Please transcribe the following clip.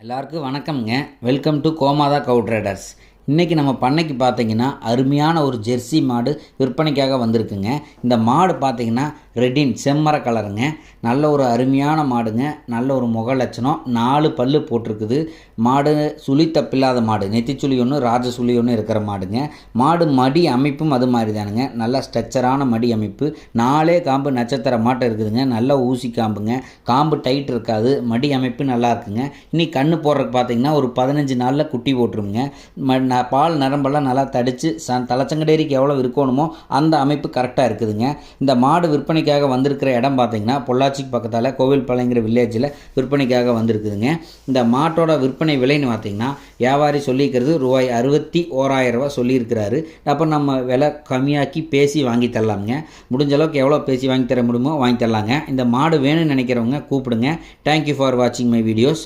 எல்லாருக்கும் வணக்கம்ங்க. Welcome to Gomatha Kaur traders. இன்றைக்கி நம்ம பண்ணைக்கு பார்த்தீங்கன்னா அருமையான ஒரு ஜெர்சி மாடு விற்பனைக்காக வந்திருக்குங்க. இந்த மாடு பார்த்தீங்கன்னா ரெட்டின் செம்மர கலருங்க. நல்ல ஒரு அருமையான மாடுங்க. நல்ல ஒரு முக லட்சணம், 4 பல்லு போட்டிருக்குது. மாடு சுழி தப்பில்லாத மாடு, நெத்திச்சுழி ஒன்று ராஜ சுழி ஒன்று இருக்கிற மாடுங்க. மாடு மடி அமைப்பும் அது மாதிரி தானுங்க. நல்ல ஸ்ட்ரக்சரான மடி அமைப்பு, 4 காம்பு நட்சத்திர மாட்டை இருக்குதுங்க. நல்ல ஊசி காம்புங்க, காம்பு டைட் இருக்காது, மடி அமைப்பு நல்லா இருக்குங்க. இன்னைக்கு கண்ணு போடுறதுக்கு பார்த்தீங்கன்னா ஒரு 15 நாளில் குட்டி போட்டுருங்க. பால் நரம்பெல்லாம் நல்லா தடித்து தலைச்சங்கடேரிக்கு எவ்வளோ இருக்கணுமோ அந்த அமைப்பு கரெக்டாக இருக்குதுங்க. இந்த மாடு விற்பனைக்காக வந்திருக்கிற இடம் பார்த்தீங்கன்னா பொள்ளாச்சிக்கு பக்கத்தால் கோவில்பாளையங்கிற வில்லேஜில் விற்பனைக்காக வந்திருக்குதுங்க. இந்த மாட்டோட விற்பனை விலைன்னு பார்த்தீங்கன்னா வியாபாரி சொல்லிக்கிறது ரூபாய் 61,000 சொல்லியிருக்கிறாரு. அப்போ நம்ம விலை கம்மியாக்கி பேசி வாங்கி தரலாமுங்க. முடிஞ்ச அளவுக்கு எவ்வளோ பேசி வாங்கி தர முடியுமோ வாங்கி தரலாங்க. இந்த மாடு வேணும்னு நினைக்கிறவங்க கூப்பிடுங்க. தேங்க்யூ ஃபார் வாட்சிங் மை வீடியோஸ்.